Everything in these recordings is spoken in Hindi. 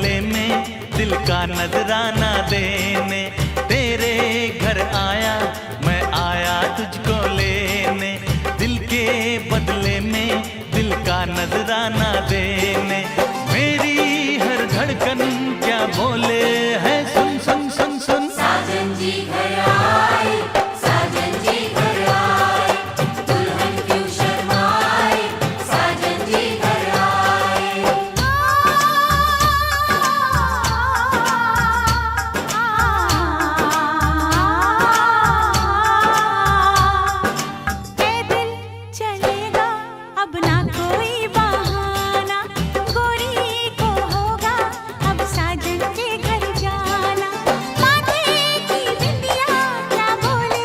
बदले में दिल का नजराना देने। तेरे घर आया मैं आया तुझको लेने, दिल के बदले में दिल का नजराना देने। मेरी हर धड़कन क्या बोले है, सुन सुन सुन सुन। साजन जी घर आए, साजन जी घर आए, दुल्हन क्यों शर्माए, साजन जी घर आए। पैदल चलेगा अब ना कोई बहाना, गोरी को होगा अब साजन के घर जाना। माथे की बिंदिया क्या बोले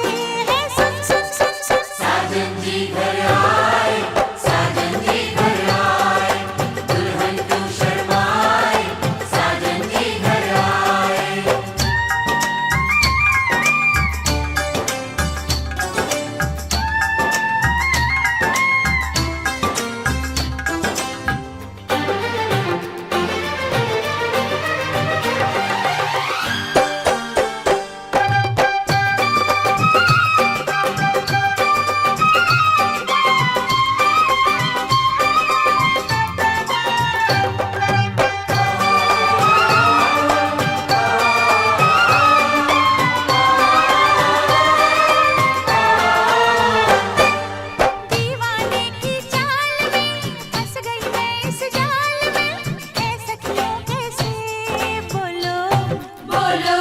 है, सुन सुन सुन सुन। साजन जी घर आए, साजन जी घर आए, दुल्हन क्यों शर्माए, साजन जी घर आए। दीवाने की चाल में फंस गई मैं इस जाल में, ऐ सखियों कैसे बोलो बोलो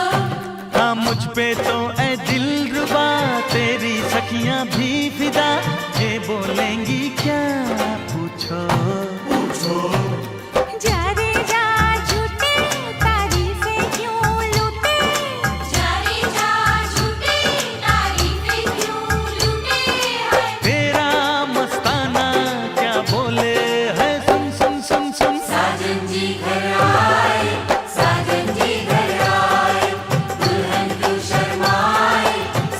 हाँ मुझ पे तो ऐ दिलरुबा तेरी सखियां भी फिदा, ये बोलेंगी क्या पूछो। जा रे जा झूठे तारीफें क्यों लूटे, जा रे जा झूठे तारीफें क्यों लूटे हैं। तेरा मस्ताना क्या बोले है, सुन सुन सुन सुन। साजन जी घर आए, साजन जी घर आए, दुल्हन क्यों शर्माए,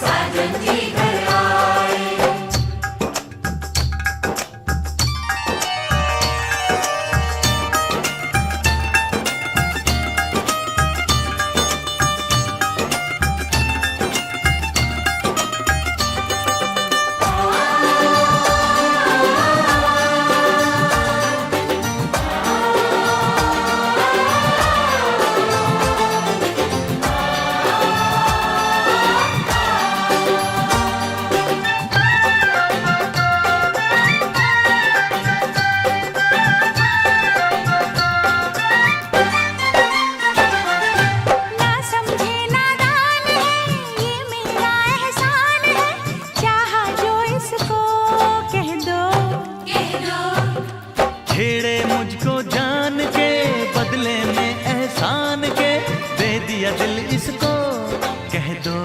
साजन जी घर आए। ना समझे नादान है ये मेरा एहसान है, चाहा जो इसको कह दो। कह दो छेड़े मुझको जान के बदले में एहसान के, दे दिया दिल इसको कह दो।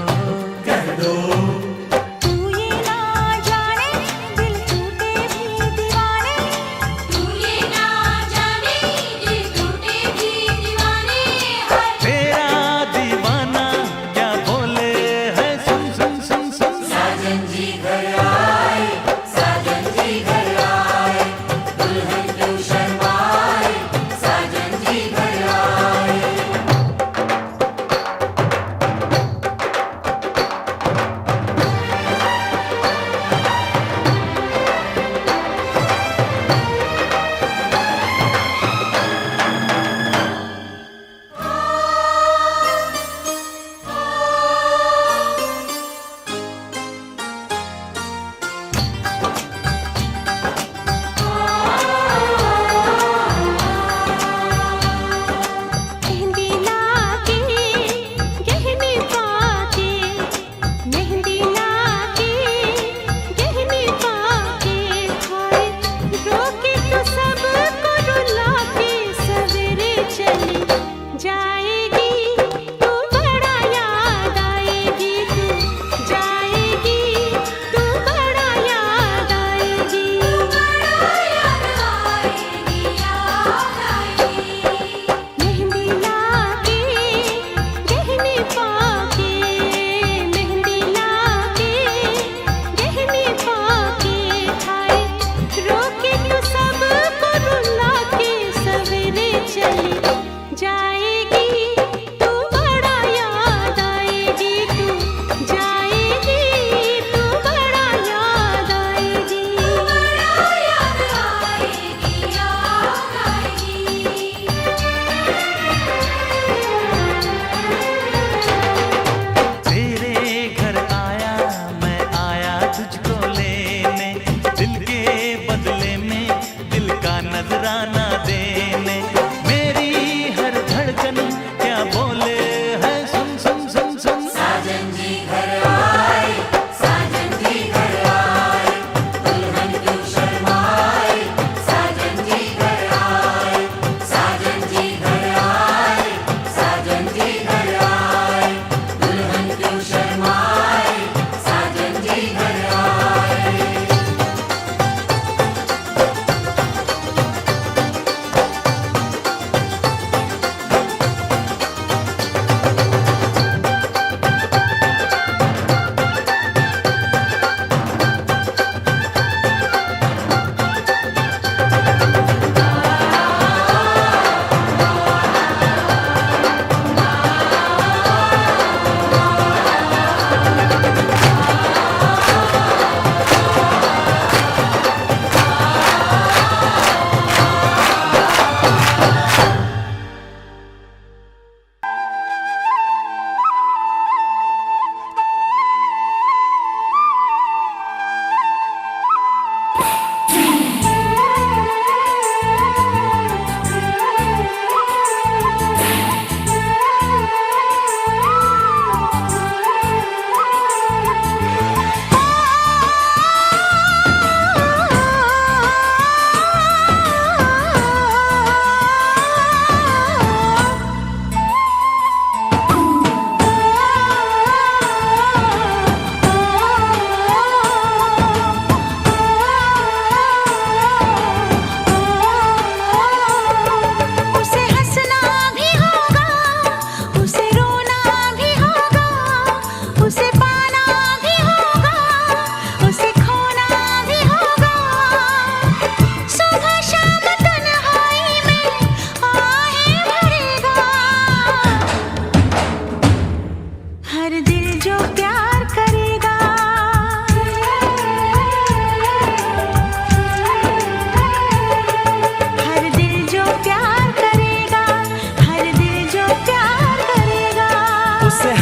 तू ये ना जाने दिल टूटे भी दीवाने, तू ये ना जाने दिल टूटे भी दीवाने हैं। तेरा दीवाना क्या बोले है, सुन सुन सुन सुन। साजन जी घर आए, साजन जी घर आए, दुल्हन क्यों शर्माए, साजन जी घर आए।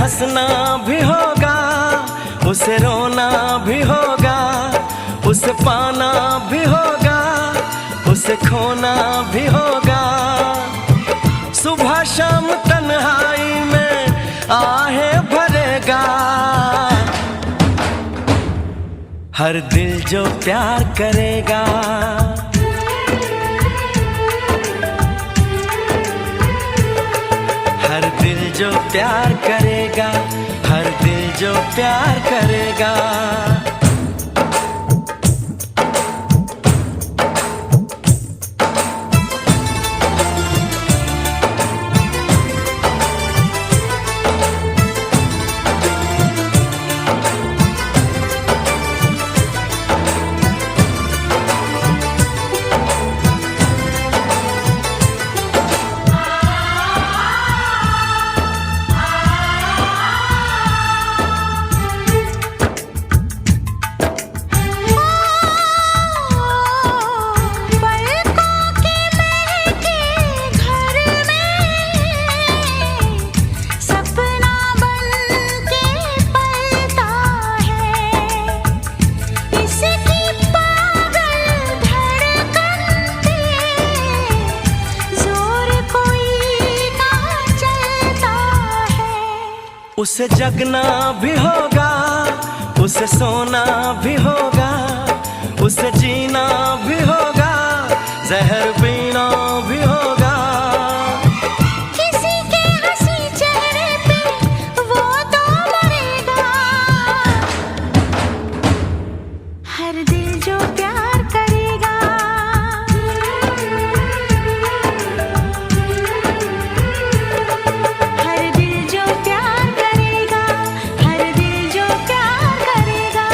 हंसना भी होगा, उसे रोना भी होगा, उसे पाना भी होगा, उसे खोना भी होगा। सुबह शाम तन्हाई में आहें भरेगा। हर दिल जो प्यार करेगा, हर दिल जो प्यार करेगा, हर दिल जो प्यार करेगा। उसे जगना भी होगा, उसे सोना भी होगा, उसे जीना भी होगा, जहर पीना भी होगा। किसी के हंसी चेहरे पे वो तो मरेगा। हर दिल जो प्यार करेगा, हर दिल जो प्यार करेगा, हर दिल जो प्यार करेगा।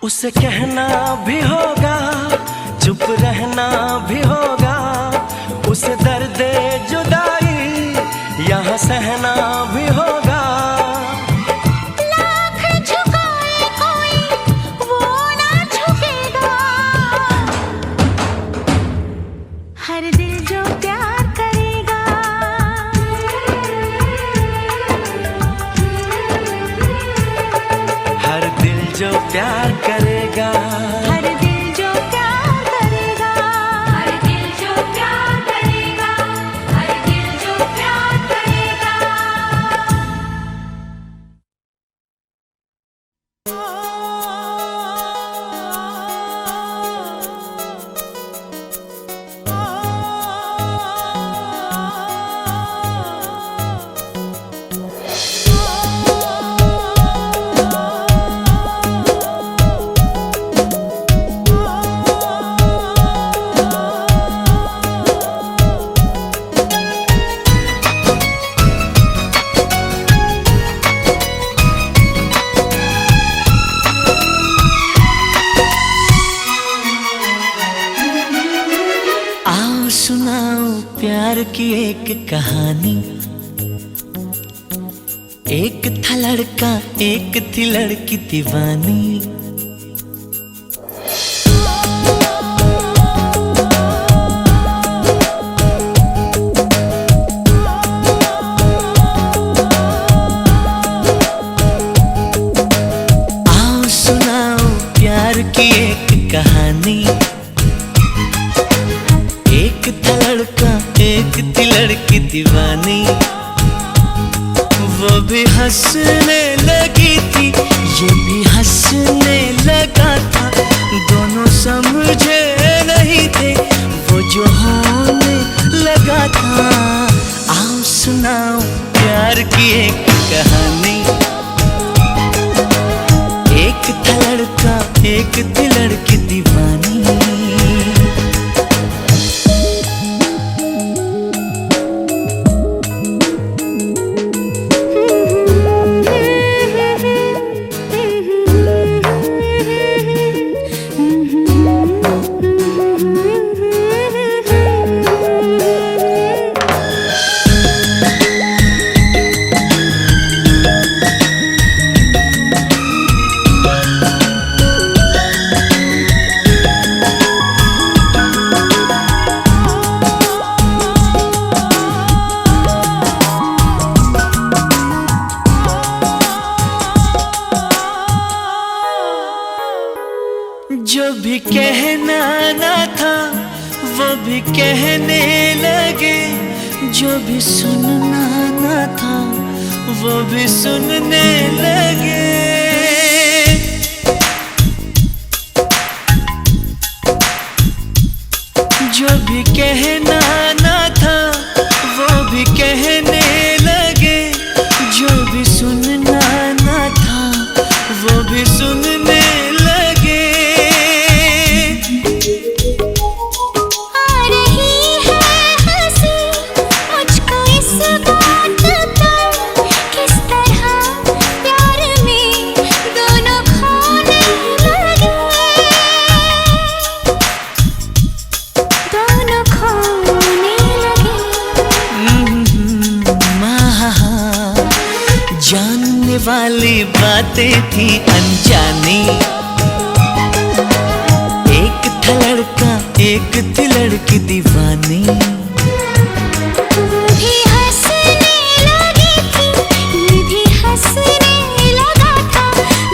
उसे कहना भी होगा, चुप रहना भी होगा, उसे दर्द जुदाई यहाँ सहना भी होगा। लाख झुकाए कोई वो ना झुकेगा। हर दिल जो प्यार करेगा, हर दिल जो प्यार करेगा, हर दिल जो प्यार करेगा, हर दिल जो प्यार करेगा, हर दिल जो प्यार करेगा। प्यार की एक कहानी। एक था लड़का, एक थी लड़की दीवानी। कहानी। एक था लड़का एक थी लड़की दीवानी, वो भी हंसने लगी थी ये भी हंसने लगा था। दोनों समझे नहीं थे वो जो होने लगा था। आओ सुनाओ प्यार की एक कहानी। एक था लड़का एक थी लड़की दीवानी। जो भी कहना ना था वो भी कहने लगे, जो भी सुनना ना था वो भी सुनने लगे। जो भी कहना ना था वो भी कहने लगे, जो भी सुनना ना था वो भी सुनने लगे। जानने वाली बातें थी अनजानी। एक था लड़का एक थी लड़की दीवानी। वो भी हंसने लगी थी ये भी हंसने लगा था।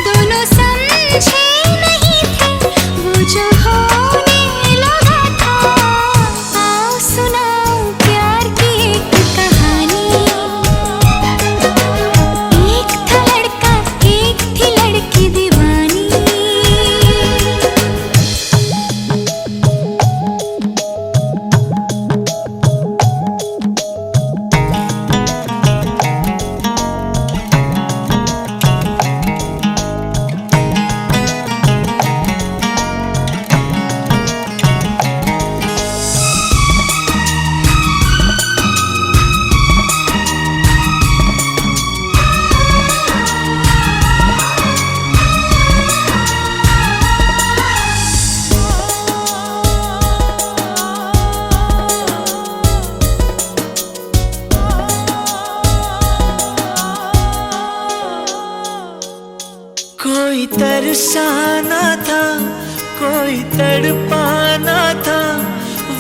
दोनों समझे नहीं थे वो जो होने लगा था। आओ सुनाओ प्यार की एक कहानी। कोई तरसाना था कोई तड़पाना था,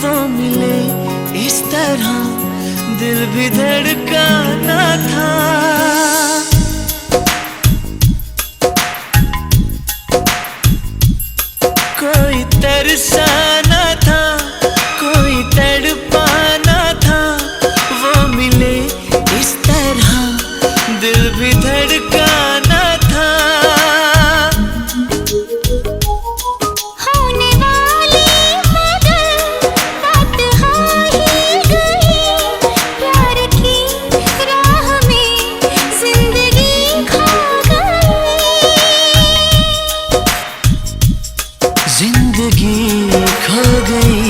वो मिले इस तरह दिल भी धड़काना था। कोई तरसाना था कोई तड़पाना था, वो मिले इस तरह दिल भी धड़काना था। होने वाली मगर बात हो ही गई, प्यार की राह में जिंदगी खो गई। जिंदगी खो गई,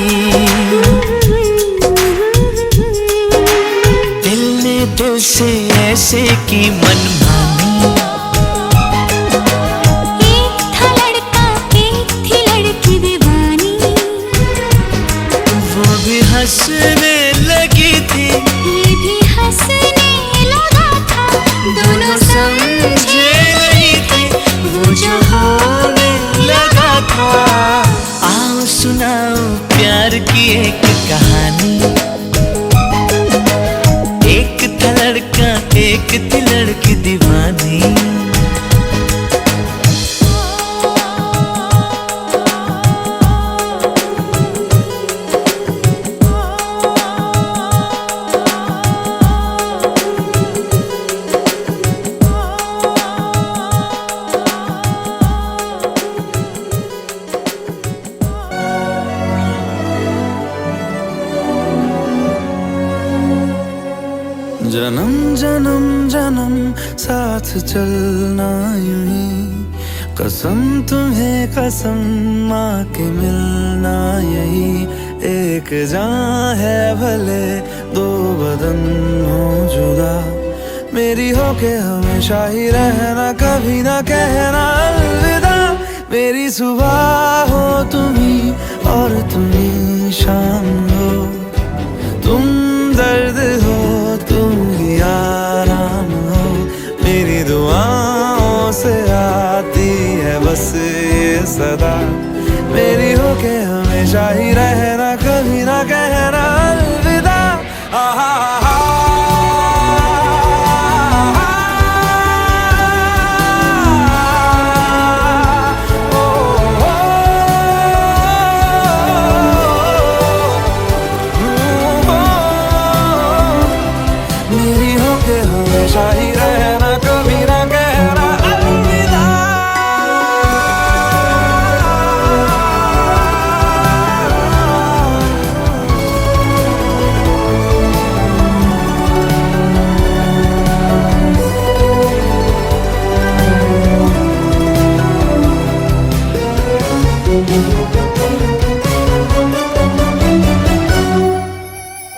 दिल ने दिल से ऐसे की मनमानी। एक था लड़का एक थी लड़की दीवानी, वो भी हंसने लगी थी ये भी हंसने लगा था। दोनों समझे नहीं थे वो जो होने लगा था। आओ सुनाओ प्यार की एक कहानी। एक था लड़का एक थी लड़की दीवानी। जन्म जन्म साथ चलना यूं ही, कसम तुम्हें कसम माँ के मिलना यही। एक जान है भले दो बदन हो जुदा, मेरी होके हमेशा ही रहना, कभी ना कहना अलविदा। मेरी सुबह हो तुम्ही और तुम्ही शाम हो, तुम दर्द हो तुम ही आराम हो। मेरी दुआओं से आती है बस ये सदा, मेरी होके हमेशा ही रहना, कभी ना कहना अलविदा। मेरी होके हमेशा ही रहना, कभी ना कहना अलविदा।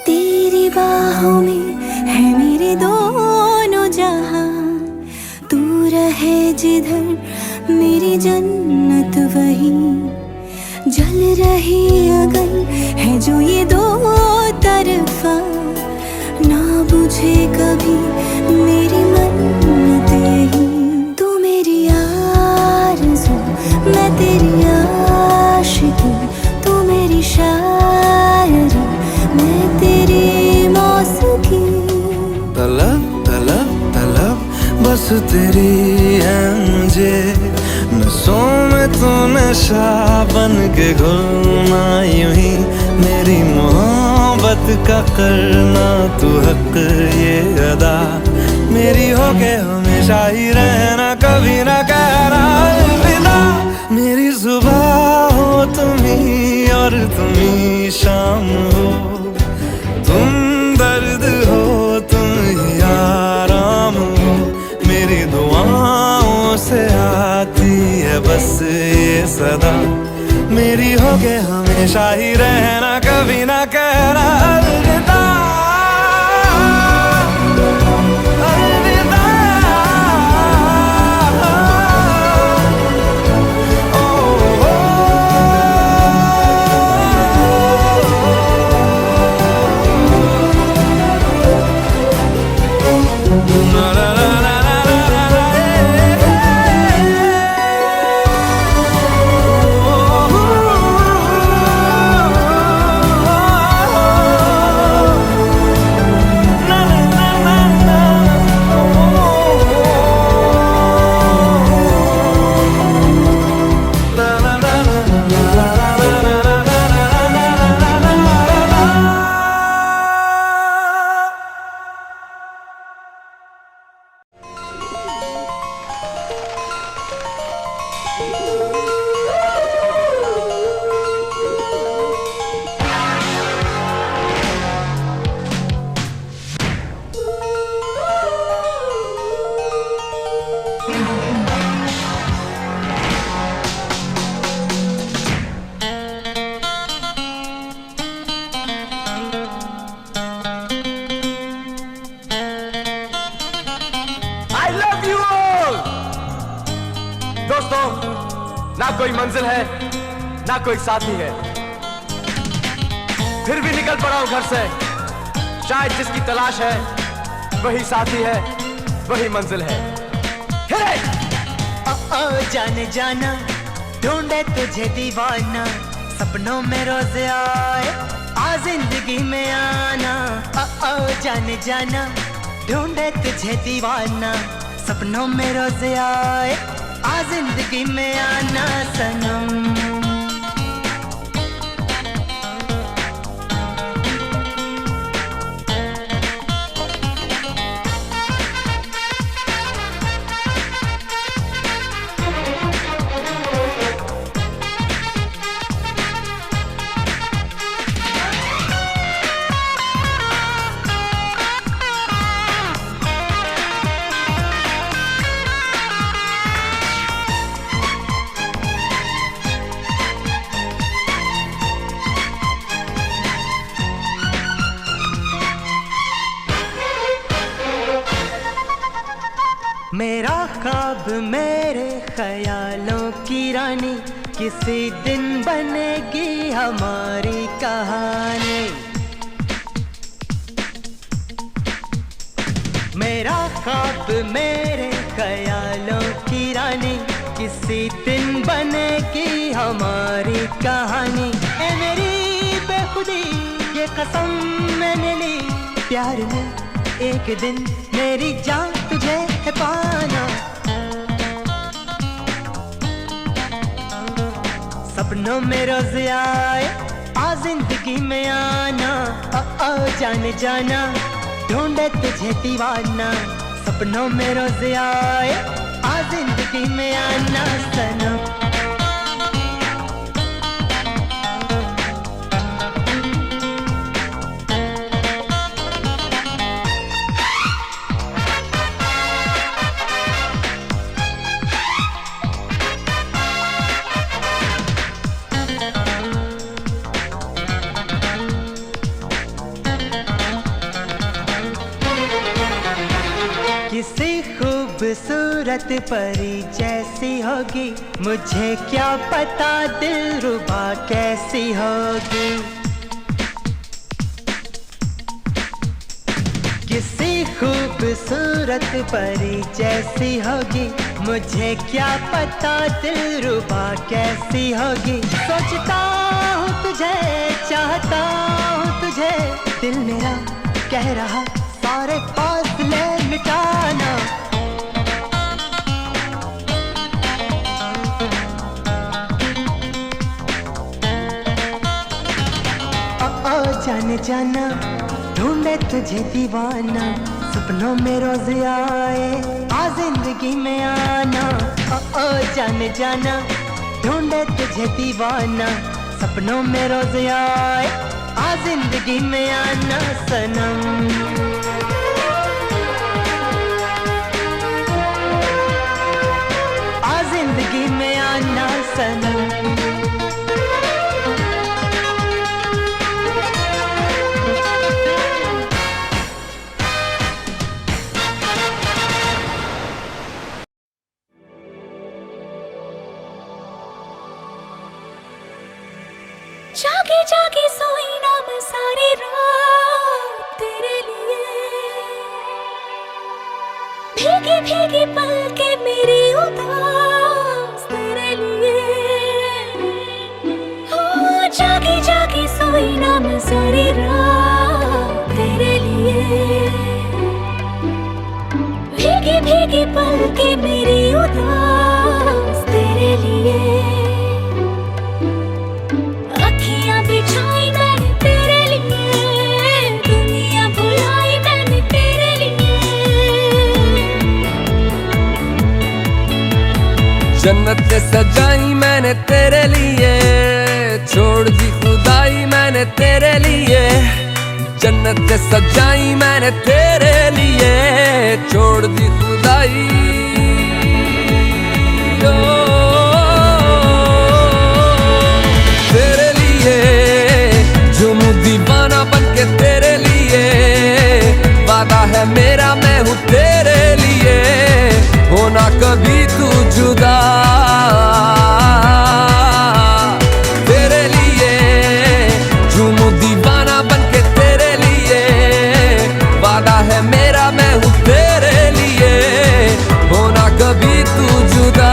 तेरी बाहों में है मेरे दोनों जहां, तू रहे जिधर मेरी जन्नत वही। जल रही अगन है जो ये दो तरफा, ना बुझे कभी मेरी मन्नत यही। तू मेरी आरज़ू मैं तेरी आशिकी, तू मेरी शायरी मैं तेरी मौसीकी। तलब तलब तलब बस तेरी है मुझे, नसों में तू नशा बन के घुलना यूं ही। मेरी मोहब्बत का करना तू हक ये अदा, मेरी होके हमेशा ही रहना, कभी ना कहना अलविदा। मेरी सुबह हो तुम्ही और तुम्ही शाम हो, तुम दर्द हो तुम ही आराम हो। मेरी दुआओं से आती है बस ये सदा, मेरी होके हमेशा ही रहना, कभी ना कहना अलविदा। अलविदा। ना कोई मंजिल है ना कोई साथी है, फिर भी निकल पड़ा हूं घर से। शायद जिसकी तलाश है वही साथी है, वही मंजिल है। ओ जाने जाना ढूंढे तुझे दीवाना, सपनों में रोज आए आ जिंदगी में आना। ओ जाने जाना ढूंढे तुझे दीवाना, सपनों में रोज आए आ जिंदगी में आना सनम। ख्वाब मेरे ख्यालों की रानी, किसी दिन बनेगी हमारी कहानी। मेरा ख्वाब मेरे ख्यालों की रानी, किसी दिन बनेगी हमारी कहानी। ए मेरी बेखुदी ये कसम मैंने ली, प्यार में एक दिन मेरी जान तुझे है पाना। सपनों में रोज आए आ जिंदगी में आना, ओ जाने जाना ढूंढे तुझे दीवाना। सपनों में रोज आए आ जिंदगी में आना सनम। किसी खूबसूरत परी जैसी होगी, मुझे क्या पता दिलरुबा कैसी होगी। किसी खूबसूरत परी जैसी होगी, मुझे क्या पता दिलरुबा कैसी होगी। सोचता हूँ तुझे, चाहता हूँ तुझे, दिल मेरा कह रहा सारे फासले मिटाना। ओ जाने जाना ढूंढे तुझे दीवाना। सपनों में रोज आए आ जिंदगी में आना, ओ जाने जाना ढूंढे तुझे दीवाना। सपनों में रोज आए आ जिंदगी में आना सनम। जिंदगी में आना सनम। जागे जागे सोई ना मैं सारी रात तेरे लिए, भीगी भीगी पलके मेरी उदास तेरे लिए। हो जागी जागी सोई ना मैं सारी रात तेरे लिए, भीगी भीगी पलके मेरी उदास तेरे लिए। अखियां बिछाई मैंने तेरे लिए, दुनिया भुलाई मैंने तेरे लिए। जन्नत सजाई मैंने तेरे लिए, छोड़ दी खुदाई मैंने तेरे लिए। जन्नत सजाई मैंने तेरे लिए, छोड़ दी खुदाई। तेरे लिए झूमूं दीवाना बनके तेरे लिए, वादा है मेरा मैं हूँ तेरे लिए, होना कभी तू जुदा। तेरे लिए झूमूं दीवाना बनके तेरे लिए, वादा है मेरा मैं हूँ तेरे लिए, होना कभी तू जुदा।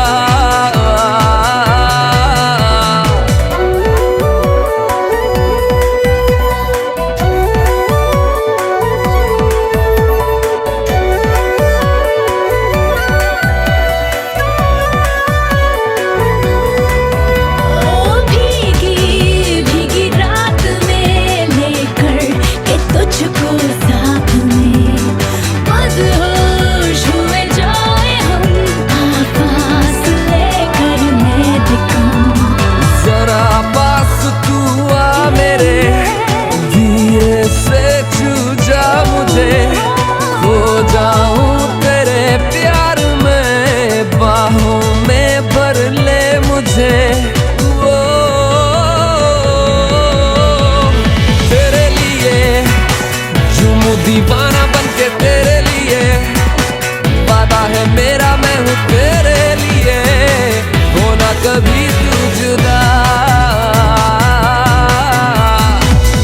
कभी तू जुदा।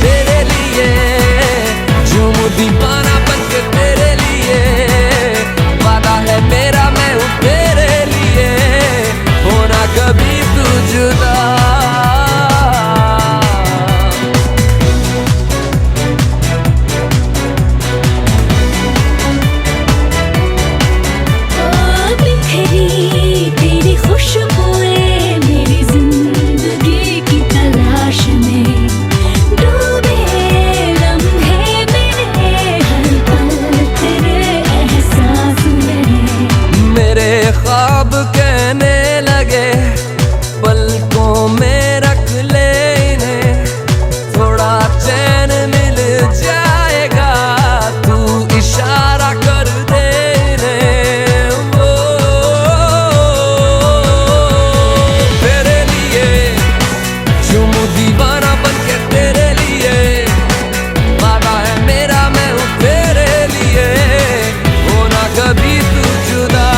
तेरे लिए झूमूं दीवाना बनके तेरे लिए, वादा है मेरा मैं हूँ तेरे लिए, होना कभी तू जुदा। तेरी खुशबुएं मेरी जिंदगी की तलाश में, डूबे लम्हे मेरे हर पल तेरे एहसास में। मेरे ख्वाब कहने लगे पलकों में रख ले इन्हें, थोड़ा चैन मिल जाएगा तू इशारा कर दे इन्हें। वो तेरे लिए झूमूं दीवाना बनके तेरे लिए, वादा है मेरा मैं हूँ तेरे लिए, होना कभी तू जुदा।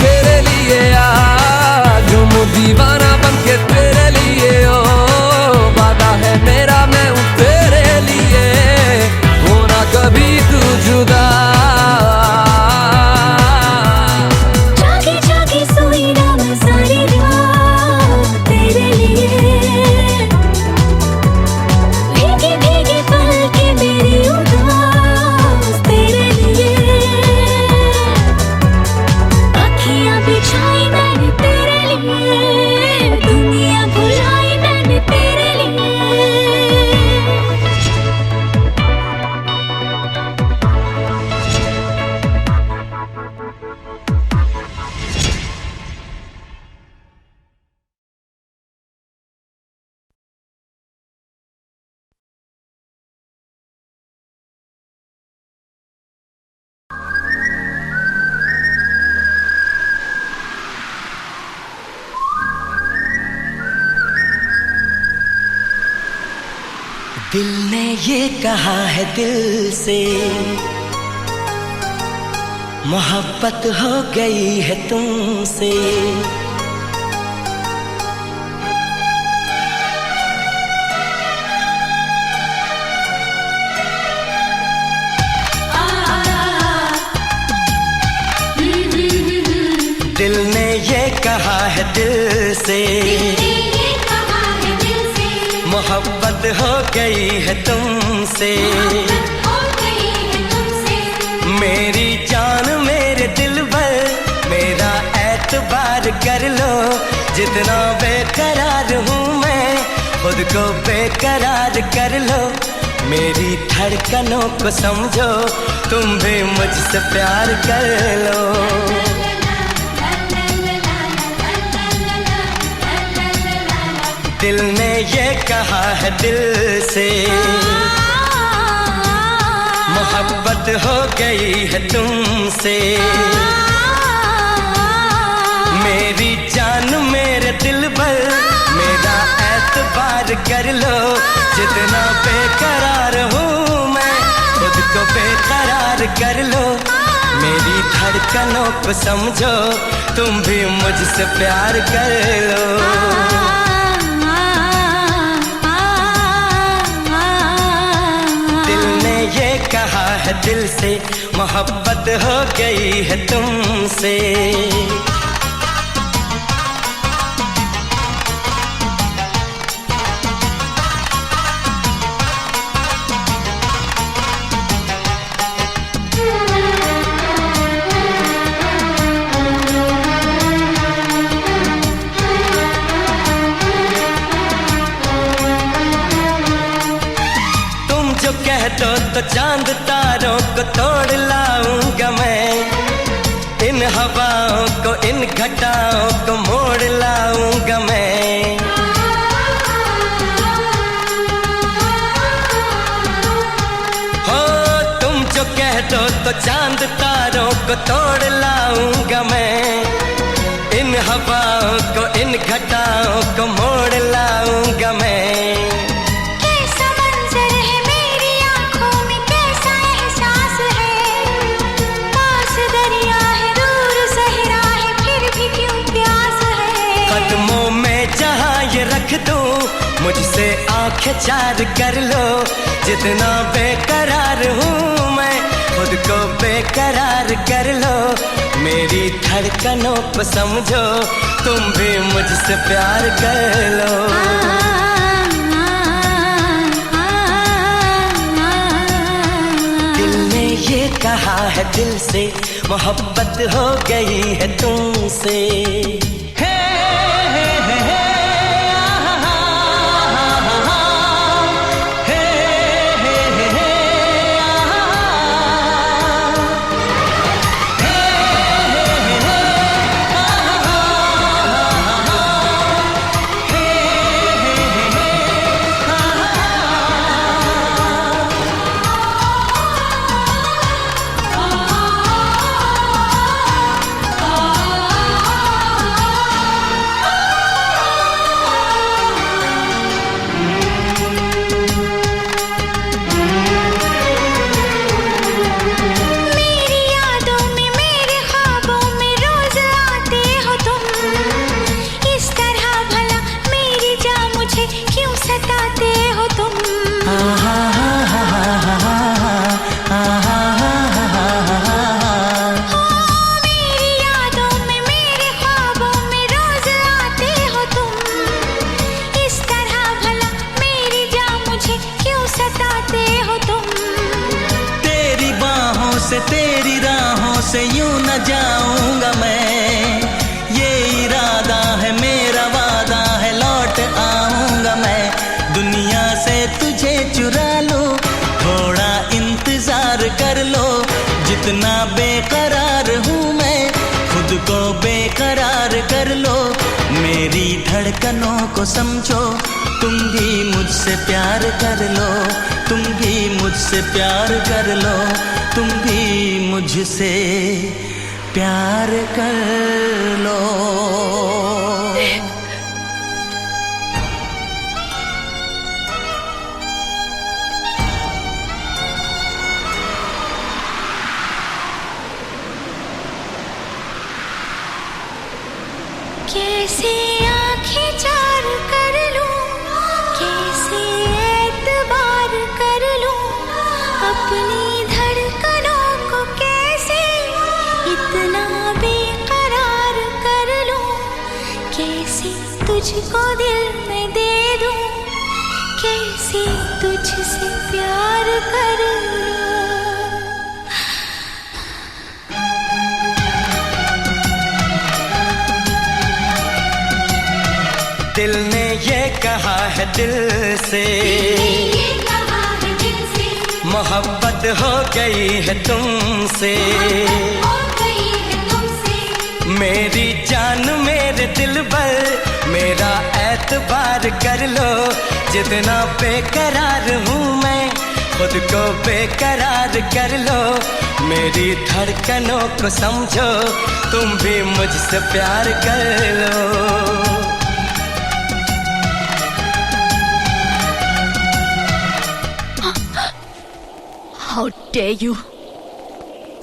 तेरे लिए झूमूं दीवाना बनके तेरे लिए, ओ वादा है मेरा मैं हूँ तेरे लिए, होना कभी तू जुदा। जागी जागी सोई ना मैं सारी रात तेरे लिए, भीगी भीगी पलकें मेरी उदास तेरे लिए, अखियां बिछाई मैंने तेरे लिए, दुनिया भुलाई मैंने तेरे लिए। दिल ने ये कहा है दिल से, मोहब्बत हो गई है तुमसे। दिल ने ये कहा है दिल से, मोहब्बत हो गई है तुमसे। मेरी जान मेरे दिल भर मेरा एतबार कर लो, जितना बेकरार हूँ मैं खुद को बेकरार कर लो। मेरी धड़कनों को समझो, तुम भी मुझसे प्यार कर लो। दिल ने ये कहा है दिल से, मोहब्बत हो गई है तुमसे। मेरी जान मेरे दिल भर मेरा एतबार कर लो, जितना बेकरार हूँ मैं खुद को बेकरार कर लो। मेरी धड़कनों को समझो, तुम भी मुझसे प्यार कर लो। ये कहा है दिल से, मोहब्बत हो गई है तुमसे। तो चांद तारों को तोड़ लाऊंगा मैं, इन हवाओं को इन घटाओं को मोड़ लाऊंगा मैं। हो तुम जो कह दो तो चांद तारों को तोड़ लाऊंगा मैं, इन हवाओं को इन घटाओं को मोड़ लाऊंगा मैं। दरिया है दूर सहरा है आंखें चार कर लो, जितना बेकरार हूँ मैं खुद को बेकरार कर लो। मेरी धड़कनों को समझो, तुम भी मुझसे प्यार कर लो। दिल ने ये कहा है दिल से, मोहब्बत हो गई है तुमसे। तेरी राहों से यूं न जाऊंगा मैं, ये इरादा है मेरा वादा है, लौट आऊंगा मैं। दुनिया से तुझे चुरा लो, थोड़ा इंतजार कर लो। जितना बेकरार हूँ मैं खुद को बेकरार कर लो। मेरी धड़कनों को समझो, तुम भी मुझसे प्यार कर लो। तुम भी मुझसे प्यार कर लो। तुम भी मुझसे प्यार कर लो। कैसे आंखें चार कर लूं, कैसे एतबार कर लूं, अपनी धड़कनों को कैसे इतना बेकरार कर लूं, कैसे तुझको दिल में दे दूं, कैसे तुझसे प्यार कर लूं। दिल ने ये कहा है दिल से, मोहब्बत हो गई है तुमसे। मेरी जान मेरे दिल पर मेरा एतबार कर लो। जितना बेकरार हूँ मैं खुद को बेकरार कर लो। मेरी धड़कनों को समझो, तुम भी मुझसे प्यार कर लो। How dare you!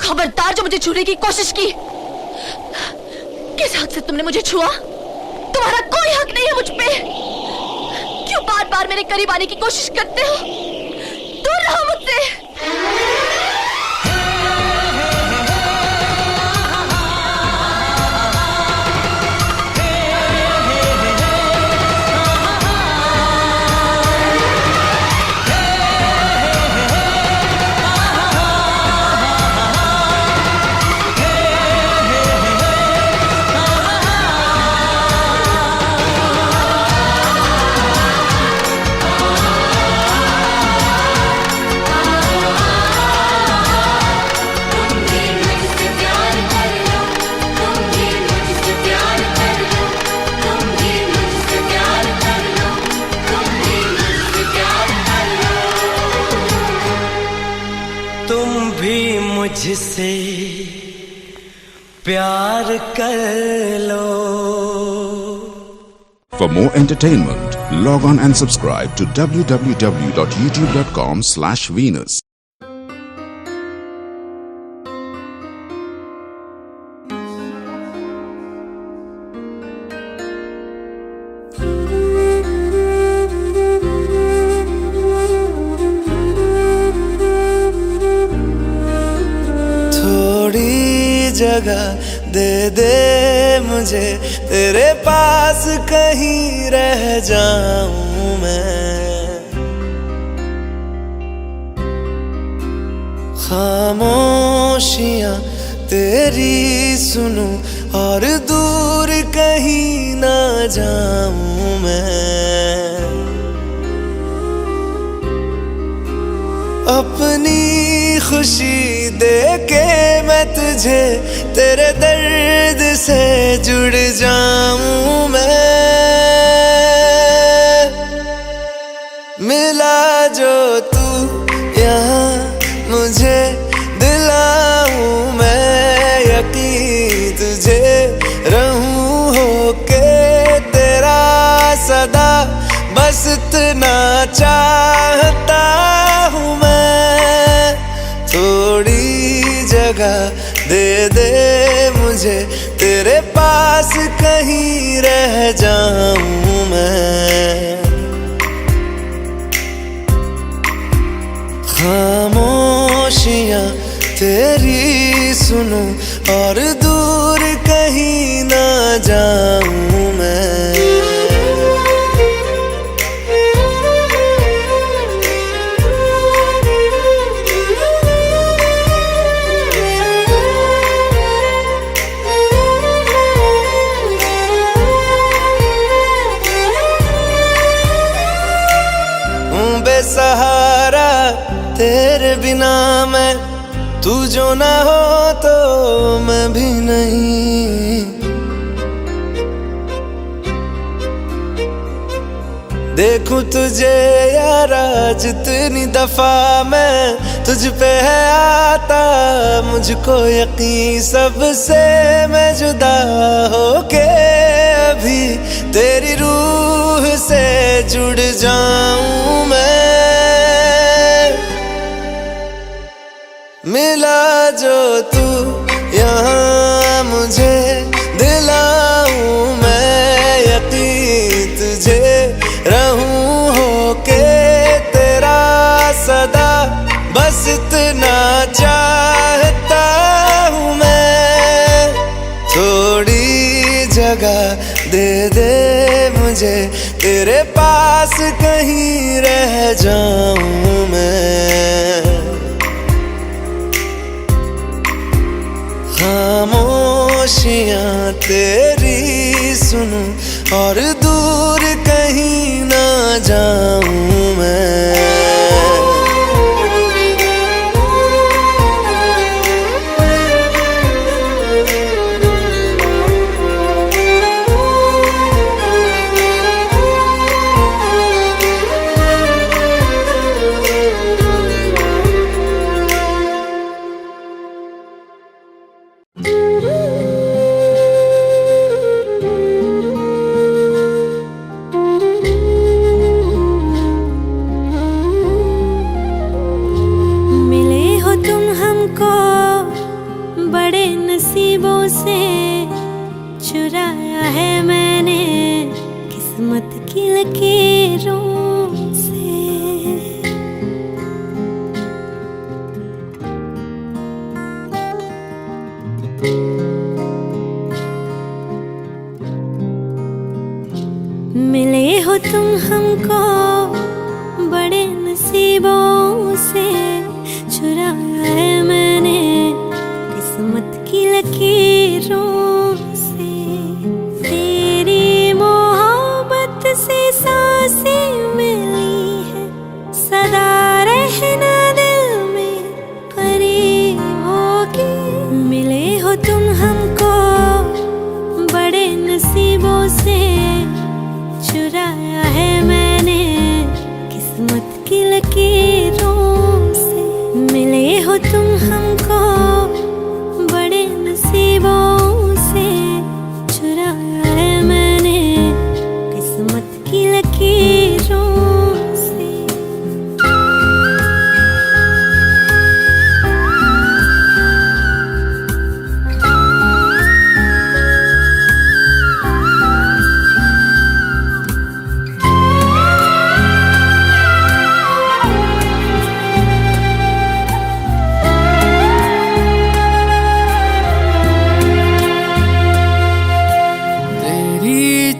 खबरदार जो मुझे छूने की कोशिश की। किस हक से तुमने मुझे छुआ? तुम्हारा कोई हक नहीं है मुझ पे। क्यों बार बार मेरे करीब आने की कोशिश करते हो? दूर रहो मुझसे। मुझसे प्यार कर लो। For more entertainment, log on and subscribe to www.youtube.com/Venus. जगह दे दे मुझे, तेरे पास कहीं रह जाऊं मैं। खामोशियां तेरी सुनूं और दूर कहीं ना जाऊं मैं। अपनी खुशी दे के मैं तुझे, तेरे दर्द से जुड़ जाऊं मैं। मिला जो तू यहाँ मुझे, दिलाऊं मैं यकीन तुझे, रहूं होके तेरा सदा, बस इतना चाहता हूँ मैं। थोड़ी जगह दे दे मुझे, तेरे पास कहीं रह जाऊं मैं। खामोशियां तेरी सुनूं और दूर कहीं ना जाऊं मैं। बेसहारा तेरे बिना मैं, तू जो ना हो तो मैं भी नहीं। देखूं तुझे यारा जितनी दफा मैं, तुझ पे है आता मुझको यकीन, सबसे मैं जुदा होके अभी तेरी रूह से जुड़ जाऊं मैं। मिला जो तू यहाँ मुझे, दिलाऊं मैं यकीन तुझे, रहूं होके तेरा सदा, बस इतना चाहता हूँ मैं। थोड़ी जगह दे दे मुझे, तेरे पास कहीं रह जाऊं मैं। खामोशियां तेरी सुनूं और दूर कहीं ना जाऊं मैं। चुराया है मैंने किस्मत की लकीरों से। मिले हो तुम हमको बड़े नसीबों से, चुराया है मैंने किस्मत की लकीरों से। तेरी मोहब्बत से सांसें मिली है, सदा रहना दिल में करीब होके। मिले हो तुम हमको बड़े नसीबों से, चुराया है मैंने किस्मत की लकीरों से। मिले हो तुम हमको बड़े नसीबों से, चुराया है मैंने किस्मत की लकीरों से।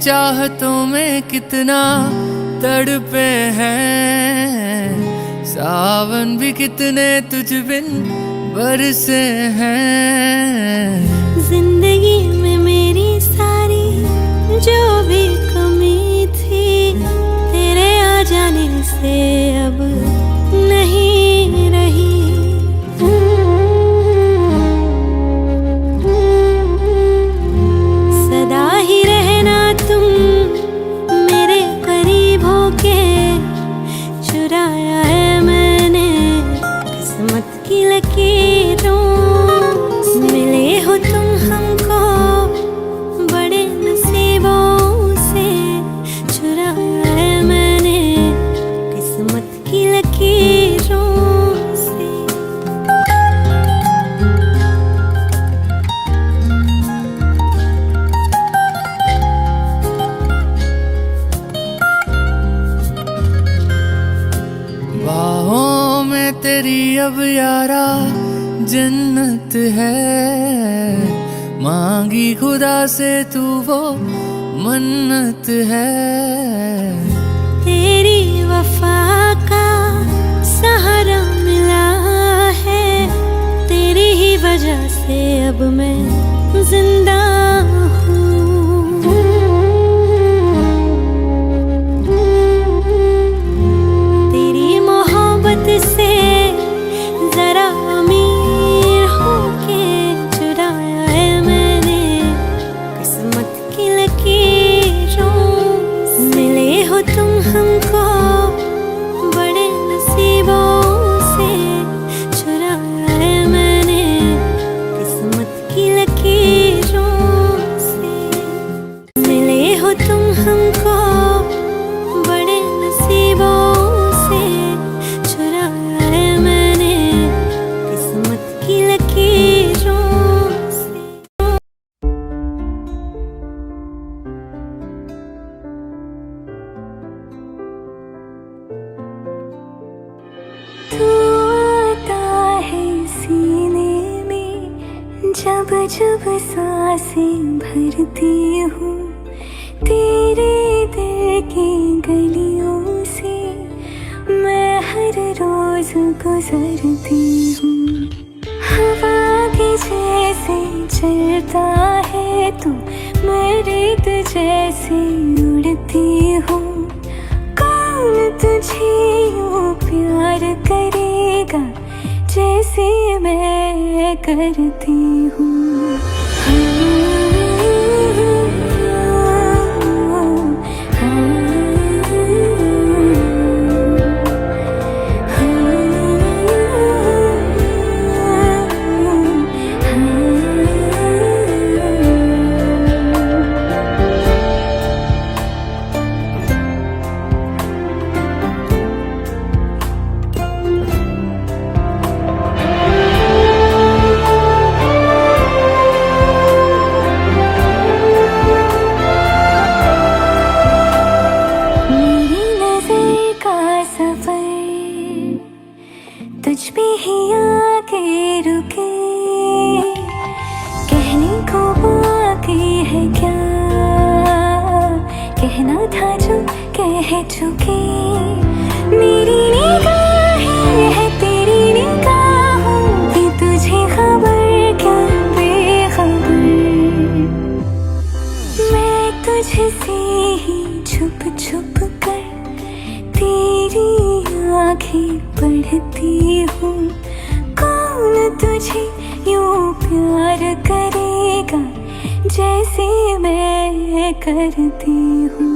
चाहतों में कितना तड़पे हैं, सावन भी कितने तुझ बिन बरसे हैं। जिंदगी में मेरी सारी जो भी कमी थी, तेरे आ जाने से अब नहीं रही। सदा ही रहना तुम मेरे करीब होके, चुराया है मैंने किस्मत की लकीरों। मिले हो तुम हमको बड़े नसीबों से, चुराया है मैंने किस्मत की लकीरों से। बाहों में तेरी अब यारा जन्नत है, मांगी खुदा से तू वो मन्नत है। तेरी वफा का सहारा मिला है, तेरी ही वजह से अब मैं जिंदा हूँ। तेरी मोहब्बत से जरा अमीर होके, चुराया है मैंने किस्मत की लकीरों। मिले हो तुम हमको बड़े नसीबों से, चुराया है मैंने किस्मत की लकीरों से। मिले हो तुम हमको बड़े नसीबों से, चुराया है मैंने किस्मत की लकीरों से। तू आता है सीने में जब जब सांसें भरती हूँ, तेरे दिल की गलियों से मैं हर रोज गुजरती हूँ। हवा के जैसे चलता है तू, मैं रेत जैसे उड़ती हूँ। कौन तुझे यूं प्यार करेगा जैसे मैं करती हूँ। तुझ पे ही आके रुके, कहने को बाकी है क्या, कहना था जो कह चुके। मेरी निगाहें है तेरी निगाहों की, तुझे खबर क्या बेखबर। मैं तुझसे ही छुप छुप कर तेरी आँखें पढ़ती हूँ। कौन तुझे यूं प्यार करेगा जैसे मैं करती हूँ।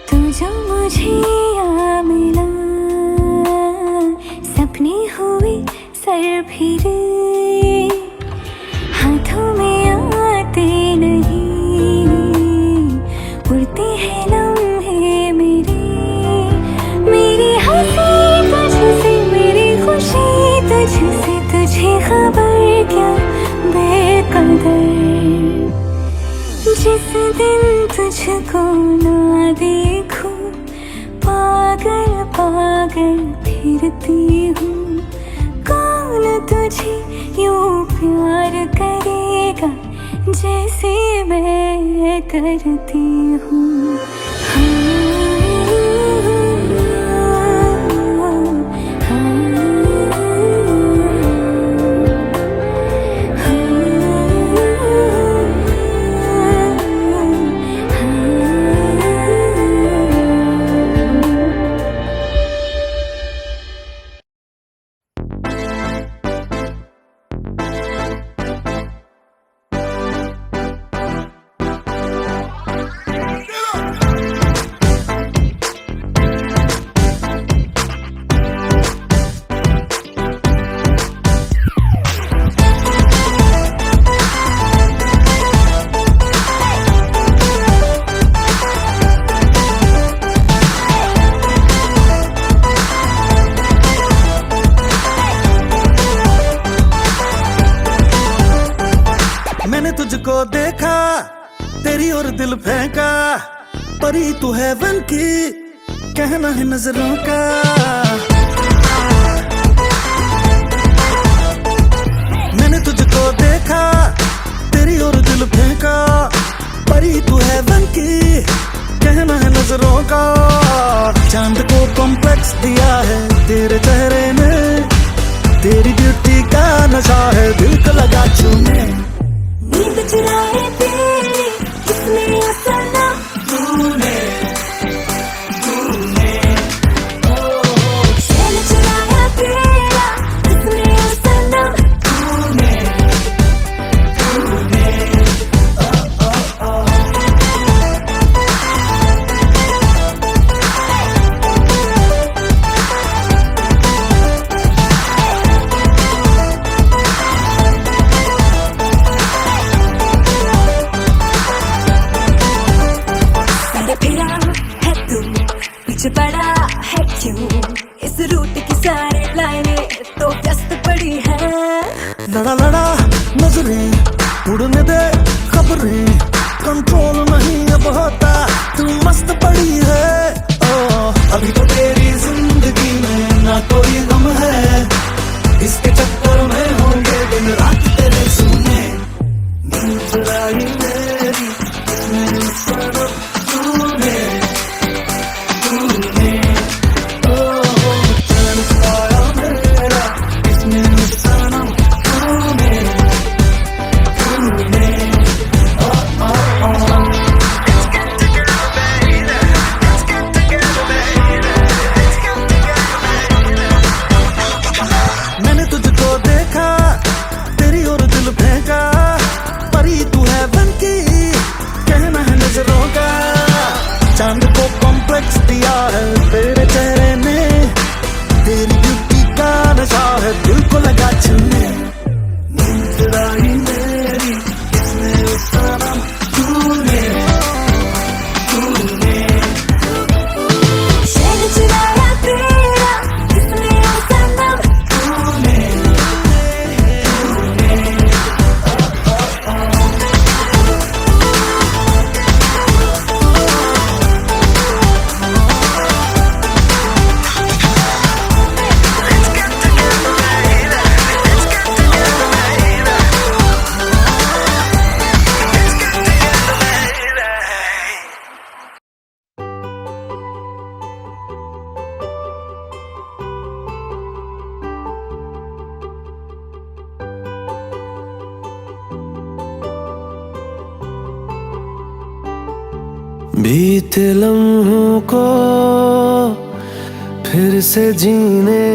तू जो मुझे आ मिला, सपने हुए सर फिरे, हाथों में आते नहीं, उड़ते हैं लम्हे मेरे। पागल फिरती हूँ। कौन तुझे यूं प्यार करेगा जैसे मैं करती हूँ। मैंने तुझको देखा, तेरी और दिल फेंका, परी तू हेवन की, कहना है नजरों का। मैंने तुझको देखा, तेरी और दिल फेंका, परी तू हेवन की, कहना है नजरों का। चांद को कॉम्प्लेक्स दिया है तेरे चेहरे में, तेरी ब्यूटी का नशा है दिल को लगा छूने। नींद चुराए तेरी किसने असला, चैन चुराया तेरा किसने असला। पीछे पड़ा है क्यों इस रूट की सारी लाइनें तो व्यस्त पड़ी है। लड़ा लड़ा नजरें उड़ने दे खबरें, कंट्रोल नहीं अब होता, तू मस्त पड़ी है। अभी तो तेरी जिंदगी में ना कोई गम है, इसके चक्कर में होंगे दिन रात तेरे सुने। नींद चुराई मेरी किसने सनम तूने, मैंने तुझको देखा, तेरी और दिल फेंका, परी तू हेवन की, कहना है नजरों का। चांद को कॉम्प्लेक्स दिया है तेरे चेहरे में, तेरी ब्यूटी का नशा है दिल को लगा छूने। नींद चुराई मेरी किसने सनम तूने, चैन चुराया तेरा किसने असला। बीते लम्हों को फिर से जीने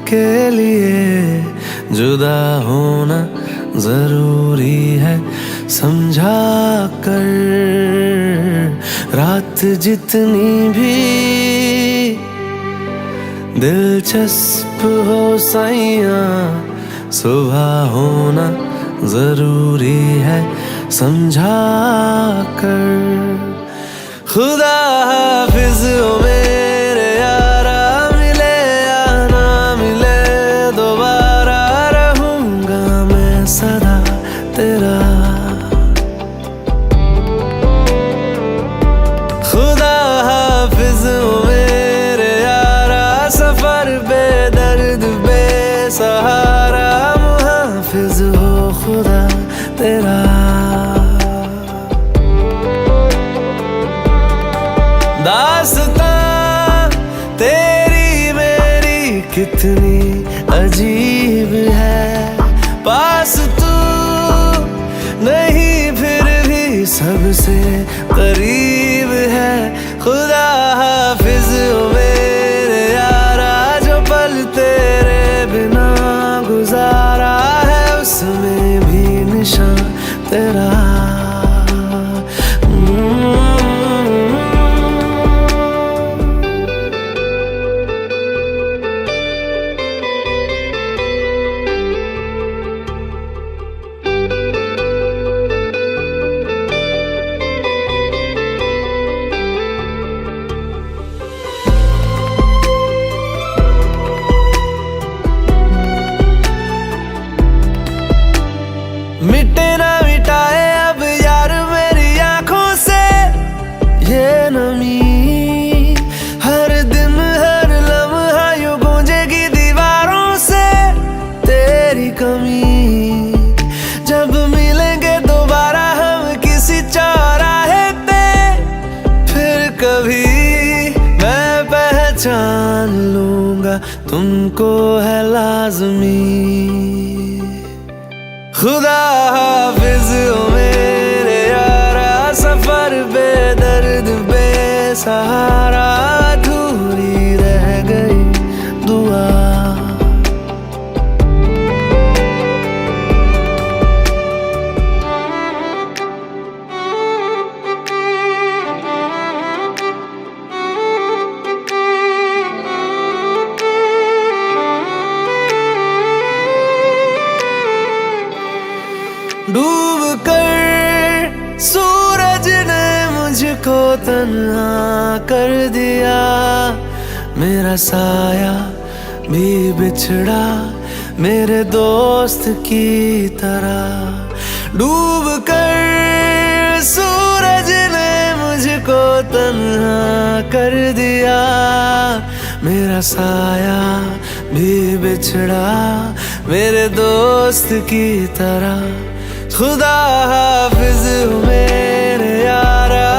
के लिए जुदा होना जरूरी है, समझा कर रात जितनी भी दिलचस्प हो साइयां, सुबह होना जरूरी है, समझा कर। खुदा हाफिज हो मेरे यारा, मिले या ना मिले दोबारा, रहूंगा मैं सदा तेरा। खुदा हाफिज हो मेरे यारा, दास्तां तेरी मेरी कितनी अजीब है, पास तू नहीं फिर भी सबसे करीब है। खुदा हाफिज ओ मेरे यारा, जो पल तेरे बिना गुजारा है उसमें भी निशान तेरा। मिटे ना मिटाए अब यार मेरी आंखों से ये नमी, हर दिन हर लम्हा यूं गूंजेगी दीवारों से तेरी कमी। जब मिलेंगे दोबारा हम किसी चौराहे पे, फिर कभी मैं पहचान लूंगा तुमको है लाज़मी। खुदा हाफिज ओ मेरे यारा, सफर बेदर्द बेसहारा, अधूरी रह गई दुआ। डूब कर सूरज ने मुझको तन्हा कर दिया, मेरा साया भी बिछड़ा मेरे दोस्त की तरह। डूब कर सूरज ने मुझको तन्हा कर दिया, मेरा साया भी बिछड़ा मेरे दोस्त की तरह। खुदा हाफिज मेरे यारा,